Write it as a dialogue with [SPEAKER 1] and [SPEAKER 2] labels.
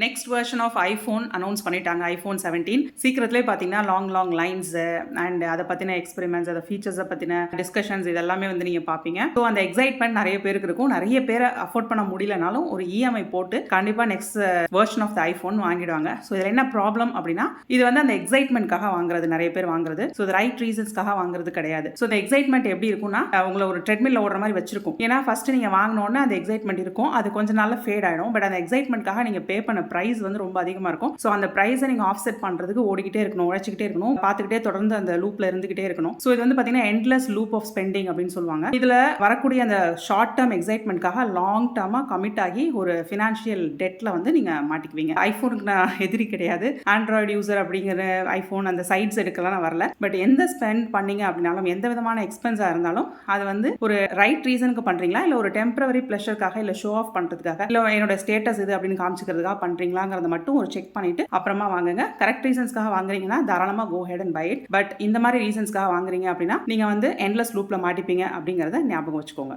[SPEAKER 1] Next version of iPhone announce பண்ணிட்டாங்க. IPhone 17 சீக்கிரத்திலே பார்த்தீங்கன்னா லாங் லைன்ஸ் அண்ட் அதை பற்றின எக்ஸ்பெரிமெண்ட்ஸ், அதை ஃபீச்சர்ஸை பற்றின டிஸ்கஷன்ஸ் இதெல்லாமே வந்து நீங்கள் பார்ப்பீங்க. ஸோ அந்த எக்ஸைட்மெண்ட் நிறைய பேருக்கு இருக்கும். நிறைய பேரை அஃபோர்ட் பண்ண முடியலனாலும் ஒரு இஎம்ஐ போட்டு கண்டிப்பாக next version of the iPhone வாங்கிடுவாங்க. ஸோ இதில் என்ன ப்ராப்ளம் அப்படின்னா, இது வந்து அந்த எக்ஸைட்மெண்ட்காக வாங்குறது, நிறைய பேர் வாங்குறது. ஸோ இது ரைட் ரீசன்ஸ்க்காக வாங்குறது கிடையாது. ஸோ இந்த எக்ஸைட்மெண்ட் எப்படி இருக்கும்னா, உங்களை ஒரு ட்ரெட்மில்ல ஓடுற மாதிரி வச்சிருக்கும். ஏன்னா ஃபர்ஸ்ட் நீங்கள் வாங்கினோடனே அந்த எக்ஸைட்மெண்ட் இருக்கும், அது கொஞ்ச நாள்ல ஃபேட் ஆகிடும். பட் அந்த எக்ஸைட்மெண்ட்காக நீங்கள் பே பண்ண ப்ரைஸ் வந்து ரொம்ப அதிகமாக இருக்கும். ஸோ அந்த ப்ரைஸை நீங்கள் ஆஃப்செட் பண்ணுறதுக்கு ஓடிக்கிட்டே இருக்கணும், உழைச்சிக்கிட்டே இருக்கணும், பார்த்துக்கிட்டே தொடர்ந்து அந்த லூப்பில் இருந்துகிட்டே இருக்கணும். ஸோ இது வந்து பார்த்தீங்கன்னா எண்ட்லெஸ் லூப் ஆஃப் ஸ்பெண்டிங் அப்படின்னு சொல்லுவாங்க. இதில் வரக்கூடிய அந்த ஷார்ட் டேர்ம் எக்ஸைட்மெண்ட்காக லாங் டேர்மாக கமிட் ஆகி ஒரு ஃபினான்ஷியல் டெட்டில் வந்து நீங்கள் மாட்டிக்குவீங்க. ஐஃபோனுக்கு நான் எதிரி கிடையாது, ஆண்ட்ராய்டு யூசர் அப்படிங்கிற ஐஃபோன் அந்த சைட்ஸ் எடுக்கலாம் நான் வரல. பட் எந்த ஸ்பெண்ட் பண்ணீங்க அப்படின்னாலும், எந்த விதமான எக்ஸ்பென்ஸாக இருந்தாலும் அது வந்து ஒரு ரைட் ரீசனுக்கு பண்ணுறீங்களா, இல்லை ஒரு டெம்பரவரி ப்ளஷருக்காக, இல்லை ஷோ ஆஃப் பண்ணுறதுக்காக, இல்லை என்னோட ஸ்டேட்டஸ் இது அப்படின்னு காமிச்சிக்கிறதுக்காக பண்ணுறீங்களாங்க மட்டும் ஒரு செக் பண்ணிட்டு அப்புறமா வாங்குங்க. கரெக்ட் ரீசன்ஸ்க்காக வாங்குறீங்கன்னா தாராளமா go ahead and buy it. But இந்த மாதிரி ரீசன்ஸ்க்காக வாங்குறீங்க அப்படின்னா நீங்க வந்து எண்ட்லெஸ் லூப்ல மாட்டிப்பீங்க அப்படிங்கறத ஞாபகம் வச்சுக்கோங்க.